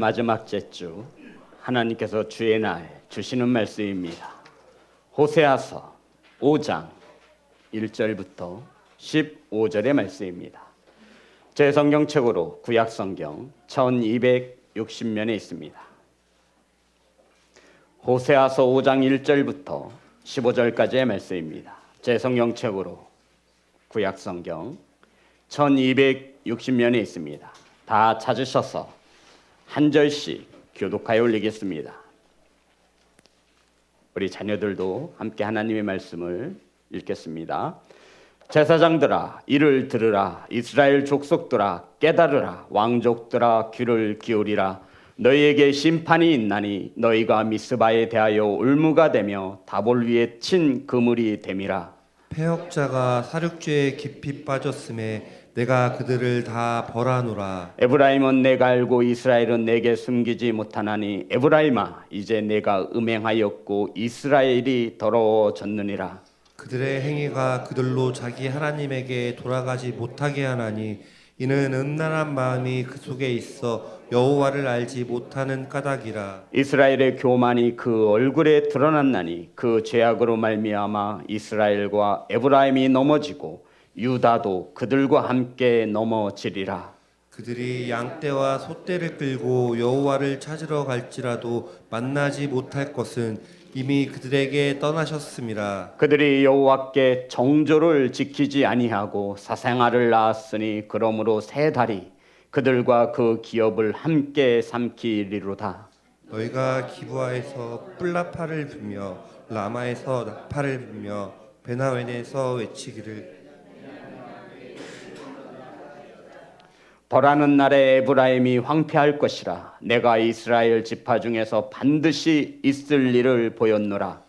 마지막 제주 하나님께서 주의 날 주시는 말씀입니다. 호세아서 5장 1절부터 15절의 말씀입니다. 제 성경책으로 구약성경 1260면에 있습니다. 호세아서 5장 1절부터 15절까지의 말씀입니다. 제 성경책으로 구약성경 1260면에 있습니다. 다 찾으셔서 한 절씩 교독하여 올리겠습니다. 우리 자녀들도 함께 하나님의 말씀을 읽겠습니다. 제사장들아 이를 들으라. 이스라엘 족속들아 깨달으라. 왕족들아 귀를 기울이라. 너희에게 심판이 있나니 너희가 미스바에 대하여 올무가 되며 다볼 위에 친 그물이 됨이라. 패역자가 사륙죄에 깊이 빠졌음에 내가 그들을 다 벌하노라. 에브라임은 내가 알고 이스라엘은 내게 숨기지 못하나니 에브라임아 이제 내가 음행하였고 이스라엘이 더러워졌느니라. 그들의 행위가 그들로 자기 하나님에게 돌아가지 못하게 하나니 이는 음란한 마음이 그 속에 있어 여호와를 알지 못하는 까닭이라. 이스라엘의 교만이 그 얼굴에 드러났나니 그 죄악으로 말미암아 이스라엘과 에브라임이 넘어지고 유다도 그들과 함께 넘어지리라. 그들이 양떼와 소떼를 끌고 여호와를 찾으러 갈지라도 만나지 못할 것은 이미 그들에게 떠나셨음이라. 그들이 여호와께 정조를 지키지 아니하고 사생아를 낳았으니 그러므로 세 달이 그들과 그 기업을 함께 삼키리로다. 너희가 기브아에서 뿔나파를 불며 라마에서 나파를 불며 베나웬에서 외치기를 벌하는 날에 에브라임이 황폐할 것이라. 내가 이스라엘 지파 중에서 반드시 있을 일을 보였노라.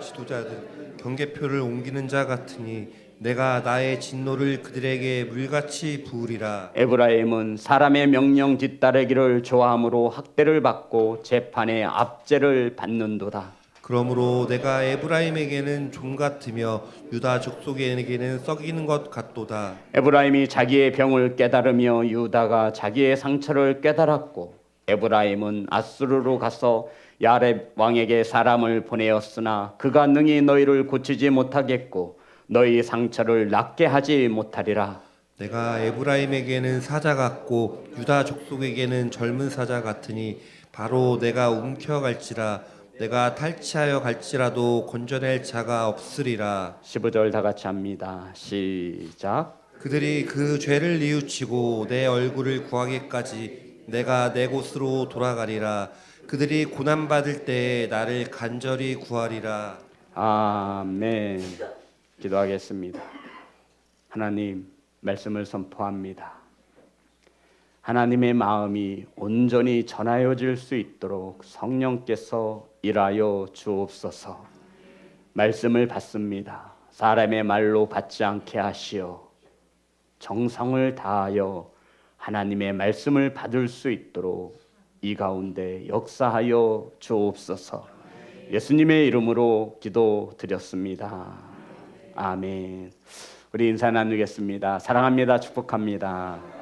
지도자들 경계표를 옮기는 자 같으니 내가 나의 진노를 그들에게 물같이 부으리라. 에브라임은 사람의 명령 뒤따르기를 좋아하므로 학대를 받고 재판에 압제를 받는도다. 그러므로 내가 에브라임에게는 종 같으며 유다 족속에게는 썩이는 것 같도다. 에브라임이 자기의 병을 깨달으며 유다가 자기의 상처를 깨달았고 에브라임은 아수르로 가서 야렙 왕에게 사람을 보내었으나 그가 능히 너희를 고치지 못하겠고 너희 상처를 낫게 하지 못하리라. 내가 에브라임에게는 사자 같고 유다 족속에게는 젊은 사자 같으니 바로 내가 움켜갈지라. 내가 탈취하여 갈지라도 건져낼 자가 없으리라. 15절 다 같이 합니다. 시작. 그들이 그 죄를 뉘우치고 내 얼굴을 구하기까지 내가 내 곳으로 돌아가리라. 그들이 고난받을 때에 나를 간절히 구하리라. 아멘. 기도하겠습니다. 하나님 말씀을 선포합니다. 하나님의 마음이 온전히 전하여질 수 있도록 성령께서 일하여 주옵소서. 말씀을 받습니다. 사람의 말로 받지 않게 하시어 정성을 다하여 하나님의 말씀을 받을 수 있도록 이 가운데 역사하여 주옵소서. 예수님의 이름으로 기도드렸습니다. 아멘. 우리 인사 나누겠습니다. 사랑합니다. 축복합니다.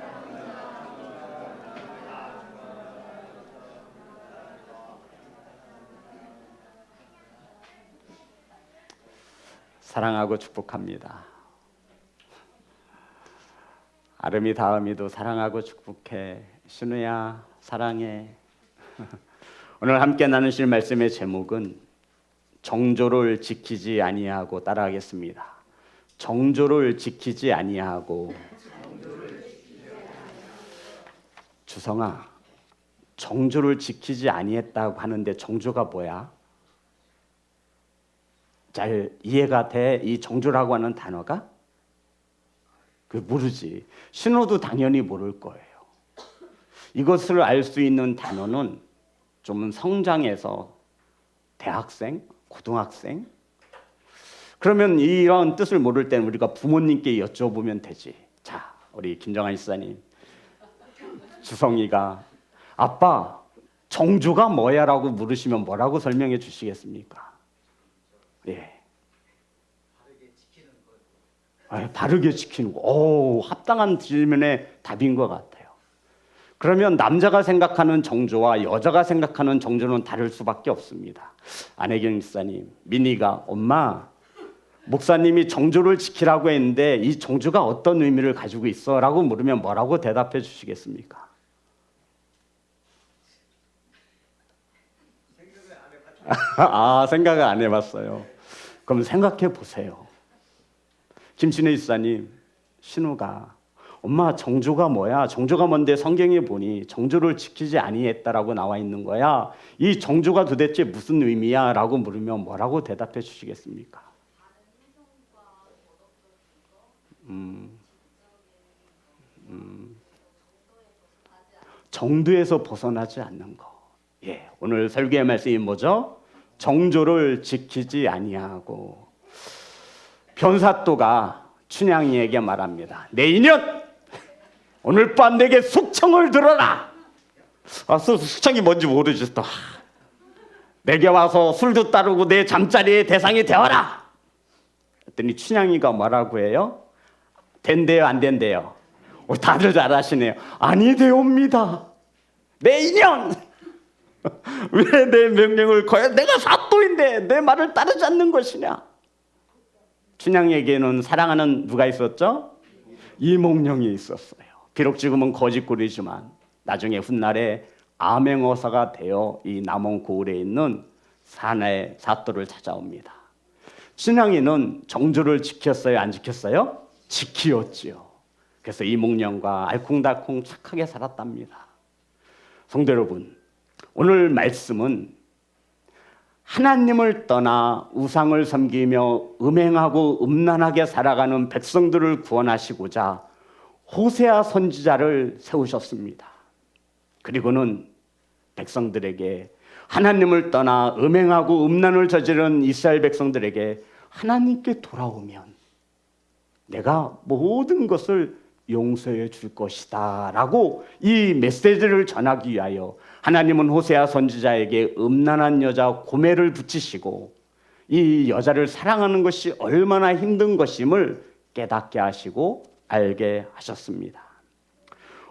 사랑하고 축복합니다. 아름이 다음이도 사랑하고 축복해. 신우야 사랑해. 오늘 함께 나누실 말씀의 제목은 정조를 지키지 아니하고 따라하겠습니다. 정조를 지키지 아니하고. 주성아, 정조를 지키지 아니했다고 하는데 정조가 뭐야? 잘 이해가 돼? 이 정조라고 하는 단어가? 그 모르지. 신호도 당연히 모를 거예요. 이것을 알 수 있는 단어는 좀 성장해서 대학생, 고등학생. 그러면 이런 뜻을 모를 때는 우리가 부모님께 여쭤보면 되지. 자, 우리 김정한 집사님, 주성이가 아빠 정조가 뭐야라고 물으시면 뭐라고 설명해 주시겠습니까? 예. 바르게 지키는 거. 오, 합당한 질문의 답인 것 같아요. 그러면 남자가 생각하는 정조와 여자가 생각하는 정조는 다를 수밖에 없습니다. 안혜경 목사님, 민희가 엄마, 목사님이 정조를 지키라고 했는데 이 정조가 어떤 의미를 가지고 있어? 라고 물으면 뭐라고 대답해 주시겠습니까? 생각을 안 해봤어요. 그럼 생각해 보세요. 김신혜 집사님, 신우가 엄마 정조가 뭐야? 정조가 뭔데 성경에 보니 정조를 지키지 아니했다라고 나와 있는 거야. 이 정조가 도대체 무슨 의미야? 라고 물으면 뭐라고 대답해 주시겠습니까? 정도에서 벗어나지 않는 거. 예, 오늘 설교의 말씀이 뭐죠? 정조를 지키지 아니하고. 변사또가 춘향이에게 말합니다. 내 인연, 오늘 밤 내게 숙청을 들어라. 숙청이 뭔지 모르지 또. 내게 와서 술도 따르고 내 잠자리의 대상이 되어라. 그랬더니 춘향이가 뭐라고 해요? 된대요, 안 된대요? 다들 잘 아시네요. 아니 되옵니다. 내 인연. 왜 내 명령을 거야? 내가 사또인데 내 말을 따르지 않는 것이냐? 춘향에게는 사랑하는 누가 있었죠? 이몽룡이 있었어요. 비록 지금은 거짓골이지만 나중에 훗날에 암행어사가 되어 이 남원 고을에 있는 산의 사또를 찾아옵니다. 춘향이는 정조를 지켰어요, 안 지켰어요? 지키었지요. 그래서 이몽룡과 알콩달콩 착하게 살았답니다. 성도 여러분, 오늘 말씀은 하나님을 떠나 우상을 섬기며 음행하고 음란하게 살아가는 백성들을 구원하시고자 호세아 선지자를 세우셨습니다. 그리고는 백성들에게 하나님을 떠나 음행하고 음란을 저지른 이스라엘 백성들에게 하나님께 돌아오면 내가 모든 것을 용서해 줄 것이다 라고 이 메시지를 전하기 위하여 하나님은 호세아 선지자에게 음란한 여자 고멜을 붙이시고 이 여자를 사랑하는 것이 얼마나 힘든 것임을 깨닫게 하시고 알게 하셨습니다.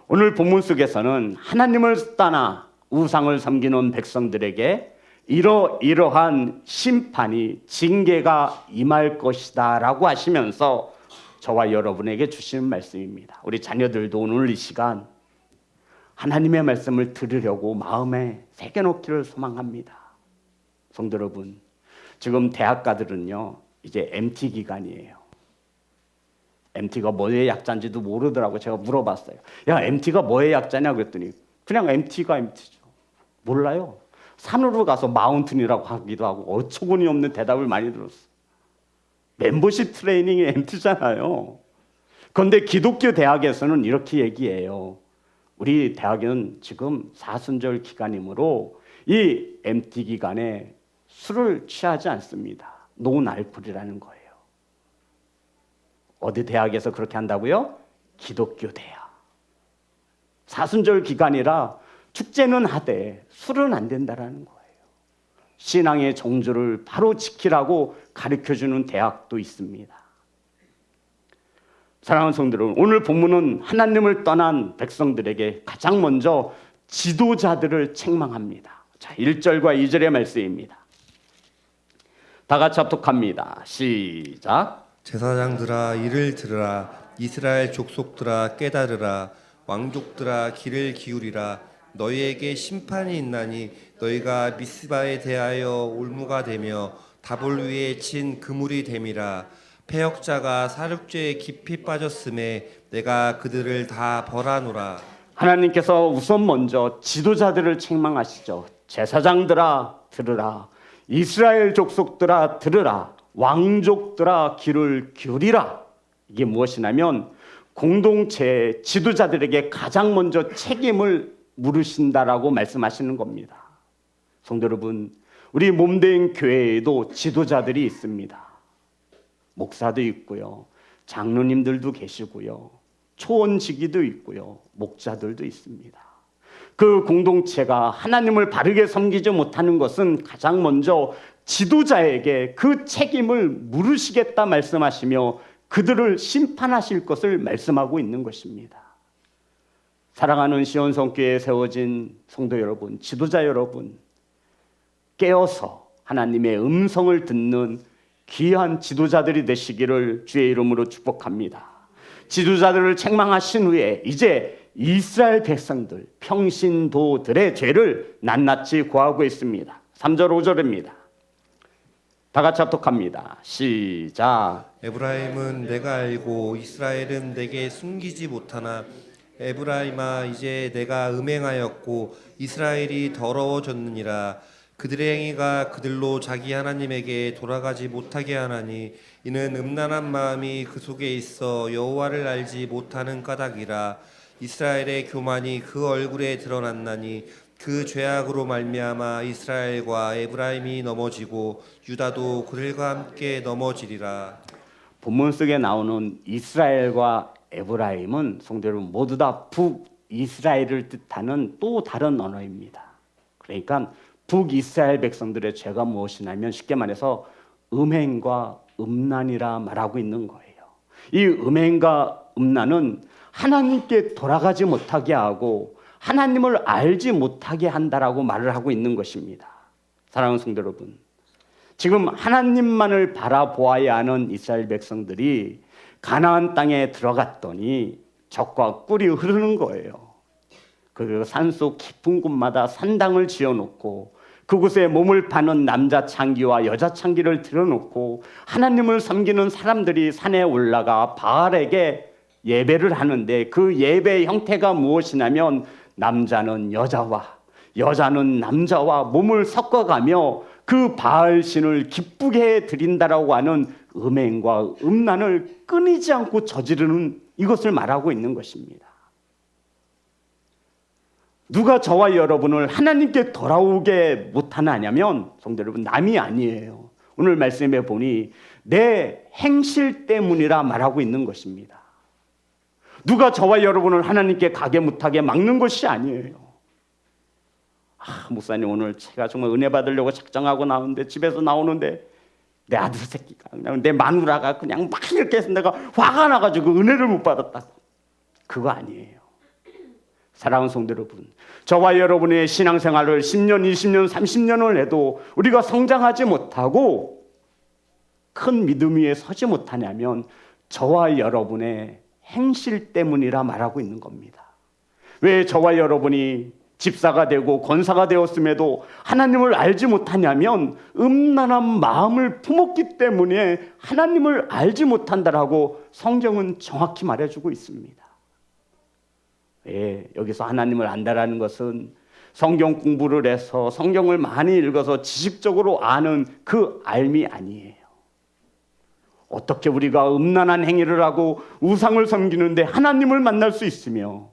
오늘 본문 속에서는 하나님을 떠나 우상을 섬기는 백성들에게 이러이러한 심판이 징계가 임할 것이다 라고 하시면서 저와 여러분에게 주시는 말씀입니다. 우리 자녀들도 오늘 이 시간 하나님의 말씀을 들으려고 마음에 새겨놓기를 소망합니다. 성도 여러분, 지금 대학가들은요 이제 MT 기간이에요. MT가 뭐의 약자인지도 모르더라고. 제가 물어봤어요. 야, MT가 뭐의 약자냐 그랬더니 그냥 MT가 MT죠. 몰라요. 산으로 가서 마운틴이라고 하기도 하고 어처구니 없는 대답을 많이 들었어요. 멤버십 트레이닝이 MT잖아요. 그런데 기독교 대학에서는 이렇게 얘기해요. 우리 대학은 지금 사순절 기간이므로 이 MT 기간에 술을 취하지 않습니다. 노은 알코올이라는 거예요. 어디 대학에서 그렇게 한다고요? 기독교 대학. 사순절 기간이라 축제는 하되 술은 안 된다라는 거예요. 신앙의 정조를 바로 지키라고 가르쳐주는 대학도 있습니다. 사랑하는 성도 여러분, 오늘 본문은 하나님을 떠난 백성들에게 가장 먼저 지도자들을 책망합니다. 자, 1절과 2절의 말씀입니다. 다 같이 합독합니다. 시작. 제사장들아 이를 들으라. 이스라엘 족속들아 깨달으라. 왕족들아 귀를 기울이라. 너희에게 심판이 있나니 너희가 미스바에 대하여 올무가 되며 다볼 위에 친 그물이 됨이라. 패역자가 사륙죄에 깊이 빠졌음에 내가 그들을 다 벌하노라. 하나님께서 우선 먼저 지도자들을 책망하시죠. 제사장들아 들으라. 이스라엘 족속들아 들으라. 왕족들아 귀를 기울이라. 이게 무엇이냐면 공동체 지도자들에게 가장 먼저 책임을 물으신다라고 말씀하시는 겁니다. 성도 여러분, 우리 몸된 교회에도 지도자들이 있습니다. 목사도 있고요, 장로님들도 계시고요, 초원지기도 있고요, 목자들도 있습니다. 그 공동체가 하나님을 바르게 섬기지 못하는 것은 가장 먼저 지도자에게 그 책임을 물으시겠다 말씀하시며 그들을 심판하실 것을 말씀하고 있는 것입니다. 사랑하는 시온성교회에 세워진 성도 여러분, 지도자 여러분, 깨어서 하나님의 음성을 듣는 귀한 지도자들이 되시기를 주의 이름으로 축복합니다. 지도자들을 책망하신 후에 이제 이스라엘 백성들, 평신도들의 죄를 낱낱이 고하고 있습니다. 3절 5절입니다. 다 같이 합독합니다. 시작. 에브라임은 내가 알고 이스라엘은 내게 숨기지 못하나 에브라임아 이제 내가 음행하였고 이스라엘이 더러워졌느니라. 그들의 행위가 그들로 자기 하나님에게 돌아가지 못하게 하나니 이는 음란한 마음이 그 속에 있어 여호와를 알지 못하는 까닭이라. 이스라엘의 교만이 그 얼굴에 드러났나니 그 죄악으로 말미암아 이스라엘과 에브라임이 넘어지고 유다도 그들과 함께 넘어지리라. 본문 속에 나오는 이스라엘과 에브라임은 성도 여러분 모두 다 북이스라엘을 뜻하는 또 다른 언어입니다. 그러니까 북이스라엘 백성들의 죄가 무엇이냐면 쉽게 말해서 음행과 음란이라 말하고 있는 거예요. 이 음행과 음란은 하나님께 돌아가지 못하게 하고 하나님을 알지 못하게 한다라고 말을 하고 있는 것입니다. 사랑하는 성도 여러분, 지금 하나님만을 바라보아야 하는 이스라엘 백성들이 가나안 땅에 들어갔더니 적과 꿀이 흐르는 거예요. 그 산속 깊은 곳마다 산당을 지어놓고 그곳에 몸을 파는 남자 창기와 여자 창기를 들여놓고 하나님을 섬기는 사람들이 산에 올라가 바알에게 예배를 하는데 그 예배의 형태가 무엇이냐면 남자는 여자와 여자는 남자와 몸을 섞어가며 그 바알 신을 기쁘게 드린다라고 하는 음행과 음란을 끊이지 않고 저지르는 이것을 말하고 있는 것입니다. 누가 저와 여러분을 하나님께 돌아오게 못하느냐면 성도 여러분 남이 아니에요. 오늘 말씀에 보니 내 행실 때문이라 말하고 있는 것입니다. 누가 저와 여러분을 하나님께 가게 못하게 막는 것이 아니에요. 목사님 오늘 제가 정말 은혜 받으려고 작정하고 나오는데 집에서 나오는데 내 아들 새끼가 그냥 내 마누라가 그냥 막 이렇게 해서 내가 화가 나가지고 은혜를 못 받았다고. 그거 아니에요. 사랑하는 성도 여러분, 저와 여러분의 신앙생활을 10년, 20년, 30년을 해도 우리가 성장하지 못하고 큰 믿음 위에 서지 못하냐면 저와 여러분의 행실 때문이라 말하고 있는 겁니다. 왜 저와 여러분이 집사가 되고 권사가 되었음에도 하나님을 알지 못하냐면 음란한 마음을 품었기 때문에 하나님을 알지 못한다라고 성경은 정확히 말해주고 있습니다. 여기서 하나님을 안다라는 것은 성경 공부를 해서 성경을 많이 읽어서 지식적으로 아는 그 알미 아니에요. 어떻게 우리가 음란한 행위를 하고 우상을 섬기는데 하나님을 만날 수 있으며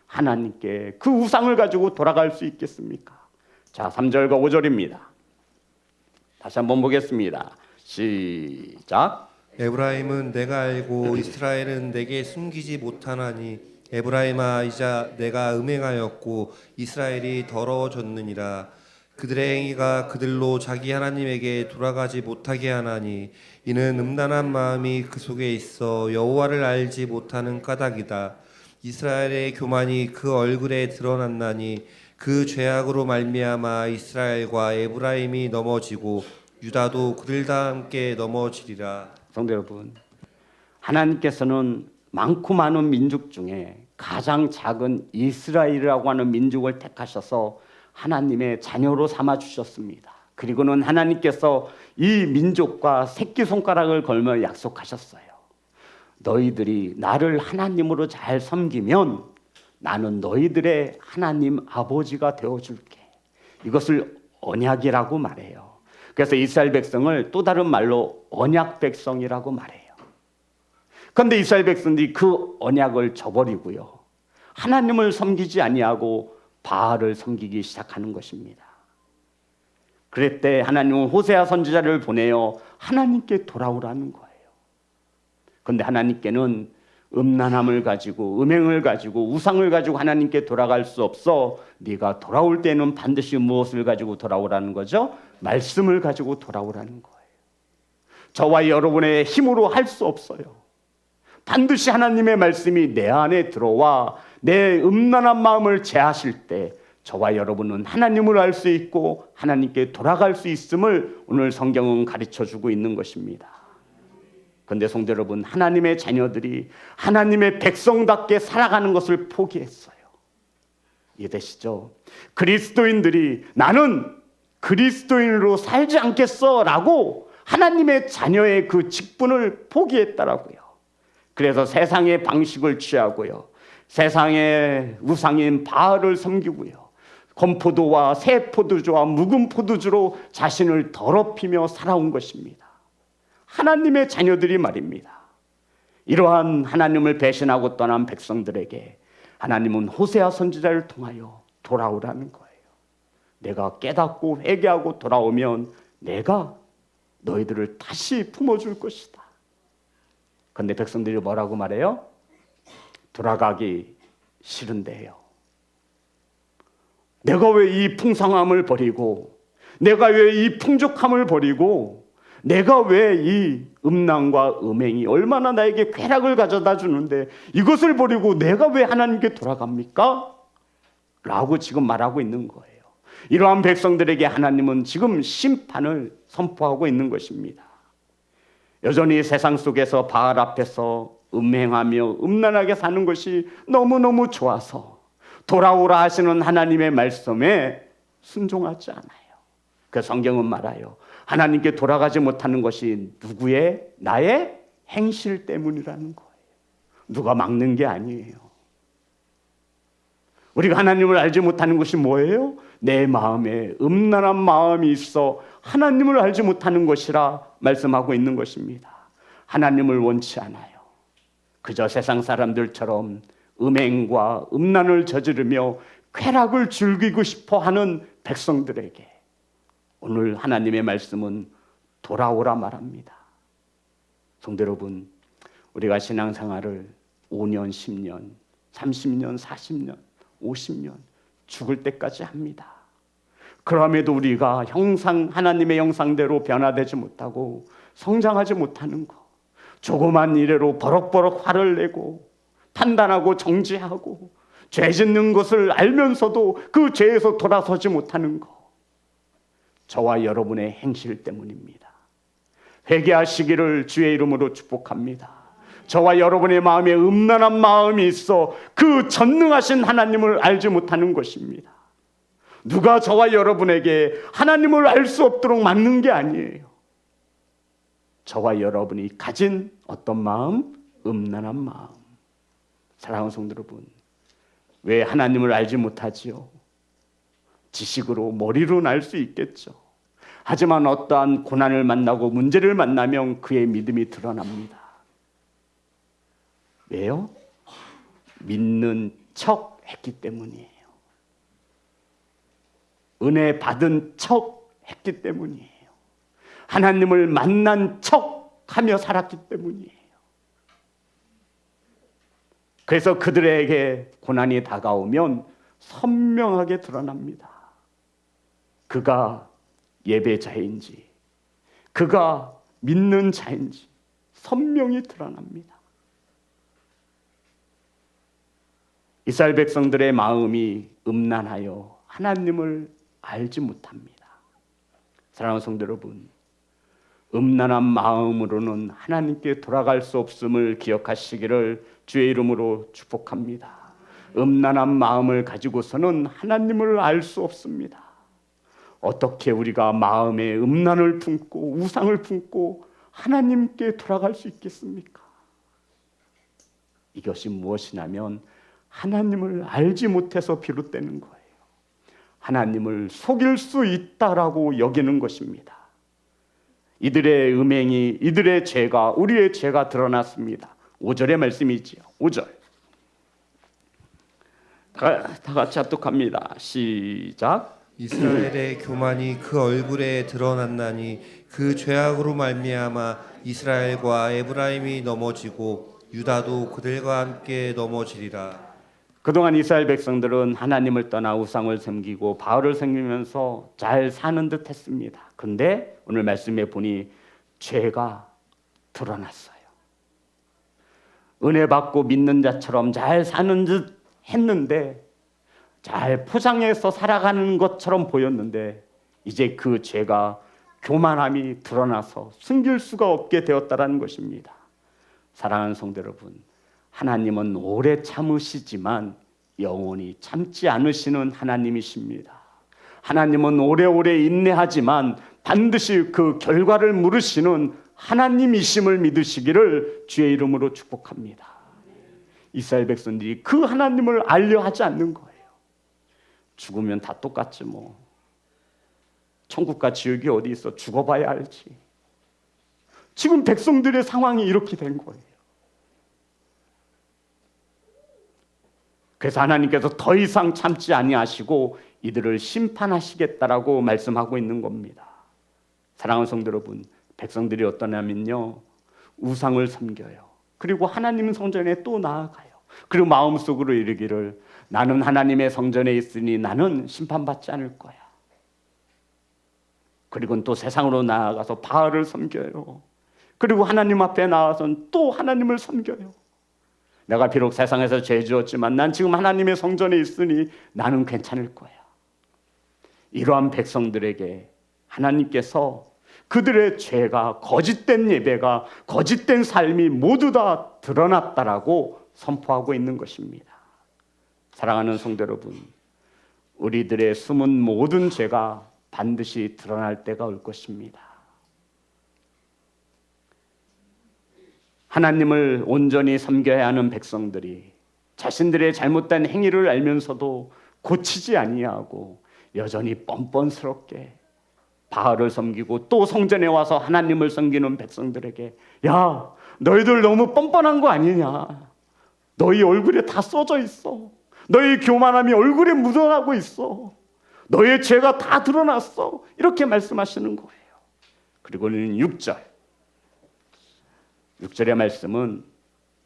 하나님께 그 우상을 가지고 돌아갈 수 있겠습니까? 자, 3절과 5절입니다. 다시 한번 보겠습니다. 시작. 에브라임은 내가 알고 이스라엘은 내게 숨기지 못하나니 에브라임아 이제 내가 음행하였고 이스라엘이 더러워졌느니라. 그들의 행위가 그들로 자기 하나님에게 돌아가지 못하게 하나니 이는 음란한 마음이 그 속에 있어 여호와를 알지 못하는 까닭이다. 이스라엘의 교만이 그 얼굴에 드러났나니 그 죄악으로 말미암아 이스라엘과 에브라임이 넘어지고 유다도 그들과 함께 넘어지리라. 성도 여러분, 하나님께서는 많고 많은 민족 중에 가장 작은 이스라엘이라고 하는 민족을 택하셔서 하나님의 자녀로 삼아 주셨습니다. 그리고는 하나님께서 이 민족과 새끼손가락을 걸며 약속하셨어요. 너희들이 나를 하나님으로 잘 섬기면 나는 너희들의 하나님 아버지가 되어줄게. 이것을 언약이라고 말해요. 그래서 이스라엘 백성을 또 다른 말로 언약 백성이라고 말해요. 그런데 이스라엘 백성들이 그 언약을 저버리고요, 하나님을 섬기지 아니하고 바알을 섬기기 시작하는 것입니다. 그럴 때 하나님은 호세아 선지자를 보내어 하나님께 돌아오라는 거예요. 그런데 하나님께는 음란함을 가지고 음행을 가지고 우상을 가지고 하나님께 돌아갈 수 없어. 네가 돌아올 때는 반드시 무엇을 가지고 돌아오라는 거죠? 말씀을 가지고 돌아오라는 거예요. 저와 여러분의 힘으로 할 수 없어요. 반드시 하나님의 말씀이 내 안에 들어와 내 음란한 마음을 제하실 때 저와 여러분은 하나님을 알 수 있고 하나님께 돌아갈 수 있음을 오늘 성경은 가르쳐주고 있는 것입니다. 그런데 성도 여러분, 하나님의 자녀들이 하나님의 백성답게 살아가는 것을 포기했어요. 이해되시죠? 그리스도인들이 나는 그리스도인으로 살지 않겠어 라고 하나님의 자녀의 그 직분을 포기했다라고요. 그래서 세상의 방식을 취하고요, 세상의 우상인 바알을 섬기고요, 건포도와 새 포도주와 묵은 포도주로 자신을 더럽히며 살아온 것입니다. 하나님의 자녀들이 말입니다. 이러한 하나님을 배신하고 떠난 백성들에게 하나님은 호세아 선지자를 통하여 돌아오라는 거예요. 내가 깨닫고 회개하고 돌아오면 내가 너희들을 다시 품어줄 것이다. 그런데 백성들이 뭐라고 말해요? 돌아가기 싫은데요. 내가 왜 이 풍성함을 버리고, 내가 왜 이 풍족함을 버리고, 내가 왜 이 음란과 음행이 얼마나 나에게 쾌락을 가져다 주는데 이것을 버리고 내가 왜 하나님께 돌아갑니까? 라고 지금 말하고 있는 거예요. 이러한 백성들에게 하나님은 지금 심판을 선포하고 있는 것입니다. 여전히 세상 속에서 바알 앞에서 음행하며 음란하게 사는 것이 너무너무 좋아서 돌아오라 하시는 하나님의 말씀에 순종하지 않아요. 그 성경은 말아요, 하나님께 돌아가지 못하는 것이 누구의? 나의 행실 때문이라는 거예요. 누가 막는 게 아니에요. 우리가 하나님을 알지 못하는 것이 뭐예요? 내 마음에 음란한 마음이 있어 하나님을 알지 못하는 것이라 말씀하고 있는 것입니다. 하나님을 원치 않아요. 그저 세상 사람들처럼 음행과 음란을 저지르며 쾌락을 즐기고 싶어 하는 백성들에게 오늘 하나님의 말씀은 돌아오라 말합니다. 성도 여러분, 우리가 신앙생활을 5년, 10년, 30년, 40년, 50년 죽을 때까지 합니다. 그럼에도 우리가 하나님의 형상대로 변화되지 못하고 성장하지 못하는 것, 조그만 일에로 버럭버럭 화를 내고 판단하고 정죄하고 죄 짓는 것을 알면서도 그 죄에서 돌아서지 못하는 것, 저와 여러분의 행실 때문입니다. 회개하시기를 주의 이름으로 축복합니다. 저와 여러분의 마음에 음란한 마음이 있어 그 전능하신 하나님을 알지 못하는 것입니다. 누가 저와 여러분에게 하나님을 알 수 없도록 막는 게 아니에요. 저와 여러분이 가진 어떤 마음? 음란한 마음. 사랑하는 성도 여러분, 왜 하나님을 알지 못하지요? 지식으로, 머리로는 알 수 있겠죠. 하지만 어떠한 고난을 만나고 문제를 만나면 그의 믿음이 드러납니다. 왜요? 믿는 척 했기 때문이에요. 은혜 받은 척 했기 때문이에요. 하나님을 만난 척 하며 살았기 때문이에요. 그래서 그들에게 고난이 다가오면 선명하게 드러납니다. 그가 예배자인지 그가 믿는 자인지 선명히 드러납니다. 이스라엘 백성들의 마음이 음란하여 하나님을 알지 못합니다. 사랑하는 성도 여러분, 음란한 마음으로는 하나님께 돌아갈 수 없음을 기억하시기를 주의 이름으로 축복합니다. 음란한 마음을 가지고서는 하나님을 알 수 없습니다. 어떻게 우리가 마음에 음란을 품고 우상을 품고 하나님께 돌아갈 수 있겠습니까? 이것이 무엇이냐면 하나님을 알지 못해서 비롯되는 거예요. 하나님을 속일 수 있다라고 여기는 것입니다. 이들의 음행이, 이들의 죄가, 우리의 죄가 드러났습니다. 5절의 말씀이지요. 5절. 다 같이 합독합니다. 시작. 이스라엘의 교만이 그 얼굴에 드러났나니 그 죄악으로 말미암아 이스라엘과 에브라임이 넘어지고 유다도 그들과 함께 넘어지리라. 그동안 이스라엘 백성들은 하나님을 떠나 우상을 섬기고 바알을 섬기면서 잘 사는 듯 했습니다. 그런데 오늘 말씀에 보니 죄가 드러났어요. 은혜 받고 믿는 자처럼 잘 사는 듯 했는데, 잘 포장해서 살아가는 것처럼 보였는데, 이제 그 죄가 교만함이 드러나서 숨길 수가 없게 되었다라는 것입니다. 사랑하는 성도 여러분, 하나님은 오래 참으시지만 영원히 참지 않으시는 하나님이십니다. 하나님은 오래오래 인내하지만 반드시 그 결과를 물으시는 하나님이심을 믿으시기를 주의 이름으로 축복합니다. 이스라엘 백성들이 그 하나님을 알려 하지 않는 거예요. 죽으면 다 똑같지 뭐. 천국과 지옥이 어디 있어? 죽어봐야 알지. 지금 백성들의 상황이 이렇게 된 거예요. 그래서 하나님께서 더 이상 참지 아니하시고 이들을 심판하시겠다라고 말씀하고 있는 겁니다. 사랑하는 성도 여러분, 백성들이 어떠냐면요, 우상을 섬겨요. 그리고 하나님 성전에 또 나아가요. 그리고 마음속으로 이르기를, 나는 하나님의 성전에 있으니 나는 심판받지 않을 거야. 그리고 또 세상으로 나아가서 바알을 섬겨요. 그리고 하나님 앞에 나와서는 또 하나님을 섬겨요. 내가 비록 세상에서 죄 지었지만 난 지금 하나님의 성전에 있으니 나는 괜찮을 거야. 이러한 백성들에게 하나님께서 그들의 죄가, 거짓된 예배가, 거짓된 삶이 모두 다 드러났다라고 선포하고 있는 것입니다. 사랑하는 성도 여러분, 우리들의 숨은 모든 죄가 반드시 드러날 때가 올 것입니다. 하나님을 온전히 섬겨야 하는 백성들이 자신들의 잘못된 행위를 알면서도 고치지 아니하고 여전히 뻔뻔스럽게 바알을 섬기고 또 성전에 와서 하나님을 섬기는 백성들에게, 야, 너희들 너무 뻔뻔한 거 아니냐? 너희 얼굴에 다 써져 있어. 너희 교만함이 얼굴에 묻어나고 있어. 너의 죄가 다 드러났어. 이렇게 말씀하시는 거예요. 그리고는 6절의 말씀은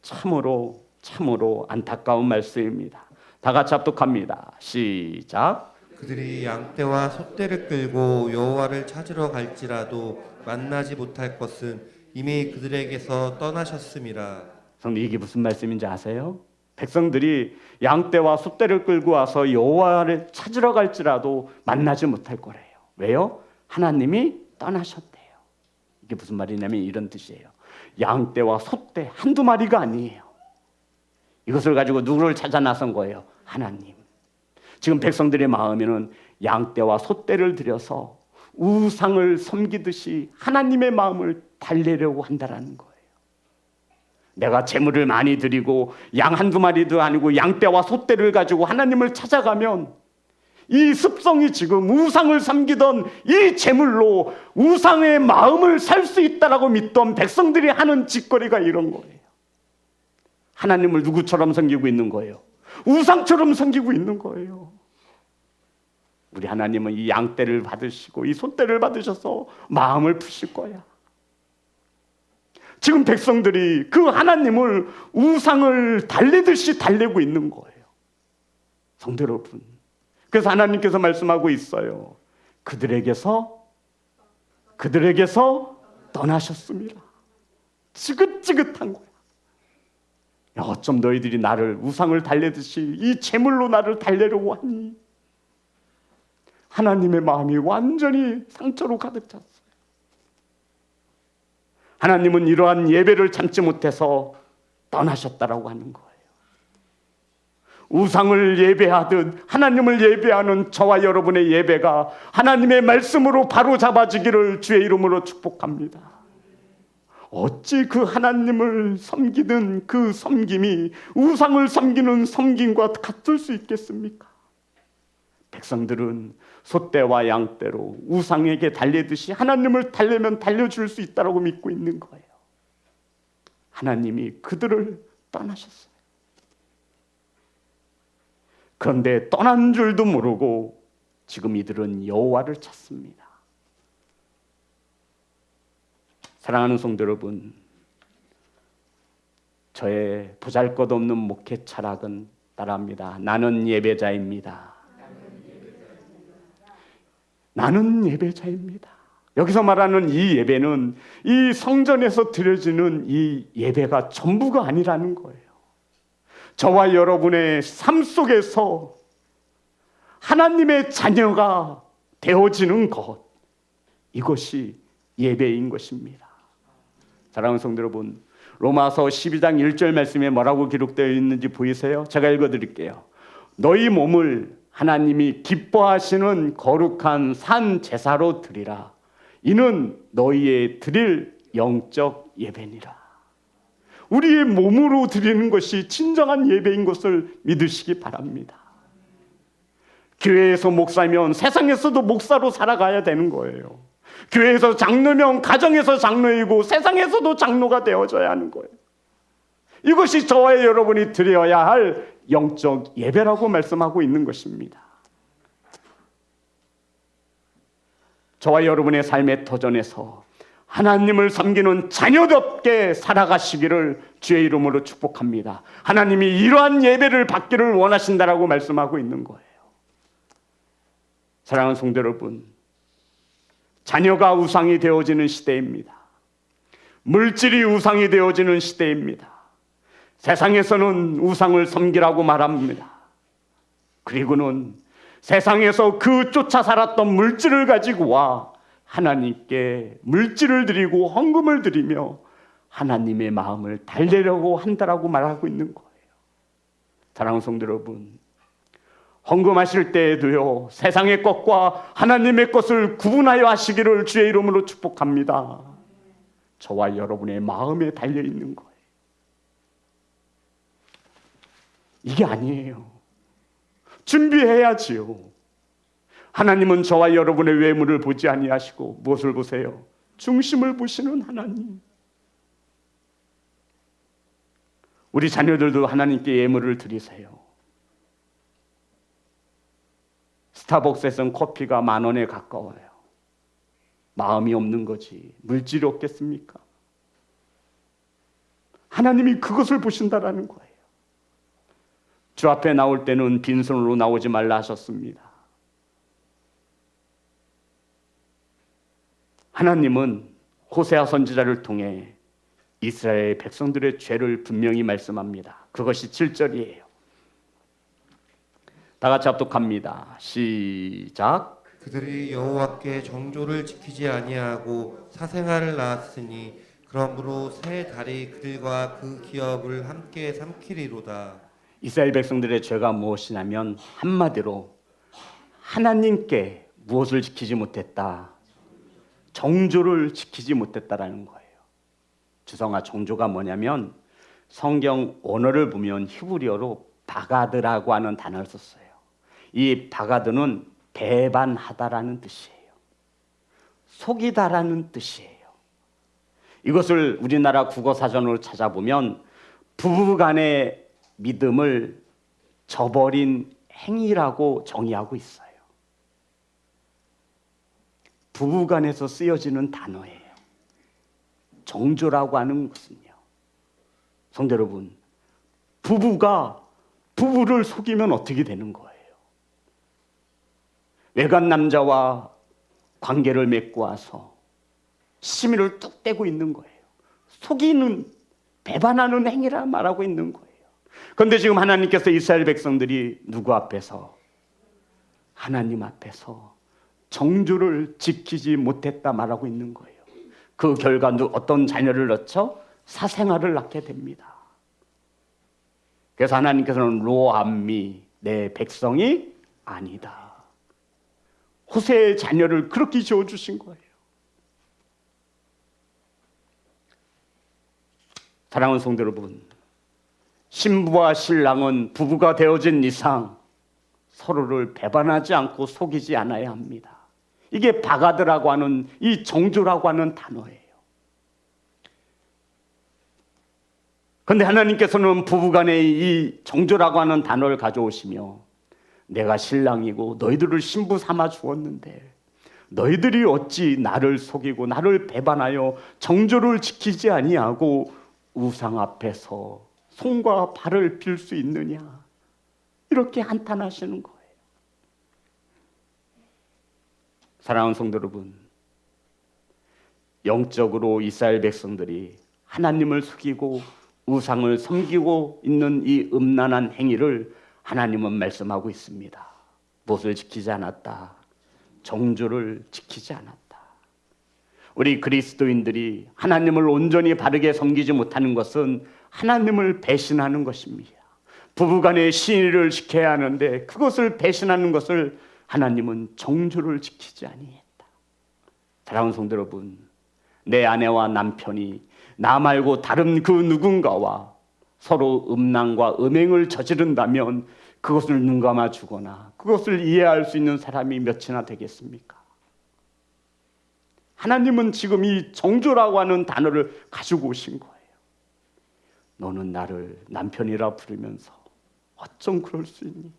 참으로 안타까운 말씀입니다. 다 같이 합독합니다. 시작. 그들이 양떼와 소떼를 끌고 여호와를 찾으러 갈지라도 만나지 못할 것은 이미 그들에게서 떠나셨음이라. 성도, 이게 무슨 말씀인지 아세요? 백성들이 양떼와 소떼를 끌고 와서 여호와를 찾으러 갈지라도 만나지 못할 거래요. 왜요? 하나님이 떠나셨대요. 이게 무슨 말이냐면 이런 뜻이에요. 양떼와 소떼 한두 마리가 아니에요. 이것을 가지고 누구를 찾아 나선 거예요? 하나님. 지금 백성들의 마음에는 양떼와 소떼를 들여서 우상을 섬기듯이 하나님의 마음을 달래려고 한다는 거예요. 내가 재물을 많이 드리고 양 한두 마리도 아니고 양떼와 소떼를 가지고 하나님을 찾아가면 이 습성이 지금 우상을 섬기던 이 재물로 우상의 마음을 살 수 있다라고 믿던 백성들이 하는 짓거리가 이런 거예요. 하나님을 누구처럼 섬기고 있는 거예요? 우상처럼 섬기고 있는 거예요. 우리 하나님은 이 양떼를 받으시고 이 소떼를 받으셔서 마음을 푸실 거야. 지금 백성들이 그 하나님을 우상을 달래듯이 달래고 있는 거예요. 성도 여러분, 그래서 하나님께서 말씀하고 있어요. 그들에게서 떠나셨습니다. 지긋지긋한 거야. 야, 어쩜 너희들이 나를 우상을 달래듯이 이 재물로 나를 달래려고 하니? 하나님의 마음이 완전히 상처로 가득 찼어요. 하나님은 이러한 예배를 참지 못해서 떠나셨다라고 하는 거예요. 우상을 예배하듯 하나님을 예배하는 저와 여러분의 예배가 하나님의 말씀으로 바로 잡아지기를 주의 이름으로 축복합니다. 어찌 그 하나님을 섬기는 그 섬김이 우상을 섬기는 섬김과 같을 수 있겠습니까? 백성들은 소떼와 양떼로 우상에게 달래듯이 하나님을 달래면 달려줄 수 있다고 믿고 있는 거예요. 하나님이 그들을 떠나셨어요. 그런데 떠난 줄도 모르고 지금 이들은 여호와를 찾습니다. 사랑하는 성도 여러분, 저의 보잘것없는 목회 철학은 따라합니다. 나는 예배자입니다. 나는 예배자입니다. 여기서 말하는 이 예배는 이 성전에서 드려지는 이 예배가 전부가 아니라는 거예요. 저와 여러분의 삶 속에서 하나님의 자녀가 되어지는 것, 이것이 예배인 것입니다. 사랑하는 성도 여러분, 로마서 12장 1절 말씀에 뭐라고 기록되어 있는지 보이세요? 제가 읽어드릴게요. 너희 몸을 하나님이 기뻐하시는 거룩한 산 제사로 드리라. 이는 너희의 드릴 영적 예배니라. 우리의 몸으로 드리는 것이 진정한 예배인 것을 믿으시기 바랍니다. 교회에서 목사면 세상에서도 목사로 살아가야 되는 거예요. 교회에서 장로면 가정에서 장로이고 세상에서도 장로가 되어져야 하는 거예요. 이것이 저와 여러분이 드려야 할 영적 예배라고 말씀하고 있는 것입니다. 저와 여러분의 삶의 터전에서 하나님을 섬기는 자녀답게 살아가시기를 주의 이름으로 축복합니다. 하나님이 이러한 예배를 받기를 원하신다라고 말씀하고 있는 거예요. 사랑하는 성도 여러분, 자녀가 우상이 되어지는 시대입니다. 물질이 우상이 되어지는 시대입니다. 세상에서는 우상을 섬기라고 말합니다. 그리고는 세상에서 그 쫓아 살았던 물질을 가지고 와 하나님께 물질을 드리고 헌금을 드리며 하나님의 마음을 달래려고 한다라고 말하고 있는 거예요. 사랑하는 성도 여러분, 헌금하실 때에도요, 세상의 것과 하나님의 것을 구분하여 하시기를 주의 이름으로 축복합니다. 저와 여러분의 마음에 달려 있는 거예요. 이게 아니에요. 준비해야지요. 하나님은 저와 여러분의 외모를 보지 아니하시고 무엇을 보세요? 중심을 보시는 하나님. 우리 자녀들도 하나님께 예물을 드리세요. 스타벅스에서는 커피가 10,000원에 가까워요. 마음이 없는 거지 물질이 없겠습니까? 하나님이 그것을 보신다라는 거예요. 주 앞에 나올 때는 빈손으로 나오지 말라 하셨습니다. 하나님은 호세아 선지자를 통해 이스라엘 백성들의 죄를 분명히 말씀합니다. 그것이 7절이에요. 다 같이 합독합니다. 시작. 그들이 여호와께 정조를 지키지 아니하고 사생아를 낳았으니 그러므로 새 달이 그들과 그 기업을 함께 삼키리로다. 이스라엘 백성들의 죄가 무엇이냐면 한마디로 하나님께 무엇을 지키지 못했다? 정조를 지키지 못했다라는 거예요. 주성아, 정조가 뭐냐면 성경 언어를 보면 히브리어로 바가드라고 하는 단어를 썼어요. 이 바가드는 배반하다라는 뜻이에요. 속이다라는 뜻이에요. 이것을 우리나라 국어사전으로 찾아보면 부부간의 믿음을 저버린 행위라고 정의하고 있어요. 부부간에서 쓰여지는 단어예요. 정조라고 하는 것은요. 성도 여러분, 부부가 부부를 속이면 어떻게 되는 거예요? 외간 남자와 관계를 맺고 와서 시민을 뚝 떼고 있는 거예요. 속이는, 배반하는 행위라 말하고 있는 거예요. 그런데 지금 하나님께서 이스라엘 백성들이 누구 앞에서? 하나님 앞에서 정조를 지키지 못했다 말하고 있는 거예요. 그 결과 어떤 자녀를 낳죠? 사생아를 낳게 됩니다. 그래서 하나님께서는 로암미, 내 백성이 아니다. 호세의 자녀를 그렇게 지어주신 거예요. 사랑하는 성도 여러분, 신부와 신랑은 부부가 되어진 이상 서로를 배반하지 않고 속이지 않아야 합니다. 이게 바가드라고 하는, 이 정조라고 하는 단어예요. 그런데 하나님께서는 부부간에 이 정조라고 하는 단어를 가져오시며 내가 신랑이고 너희들을 신부 삼아 주었는데 너희들이 어찌 나를 속이고 나를 배반하여 정조를 지키지 아니하고 우상 앞에서 손과 발을 빌 수 있느냐, 이렇게 한탄하시는 거예요. 사랑하는 성도 여러분, 영적으로 이스라엘 백성들이 하나님을 속이고 우상을 섬기고 있는 이 음란한 행위를 하나님은 말씀하고 있습니다. 무엇을 지키지 않았다? 정조를 지키지 않았다. 우리 그리스도인들이 하나님을 온전히 바르게 섬기지 못하는 것은 하나님을 배신하는 것입니다. 부부간의 신의를 지켜야 하는데 그것을 배신하는 것을 하나님은 정조를 지키지 아니했다. 사랑하는 성도 여러분, 내 아내와 남편이 나 말고 다른 그 누군가와 서로 음란과 음행을 저지른다면 그것을 눈감아 주거나 그것을 이해할 수 있는 사람이 몇이나 되겠습니까? 하나님은 지금 이 정조라고 하는 단어를 가지고 오신 거예요. 너는 나를 남편이라 부르면서 어쩜 그럴 수 있니?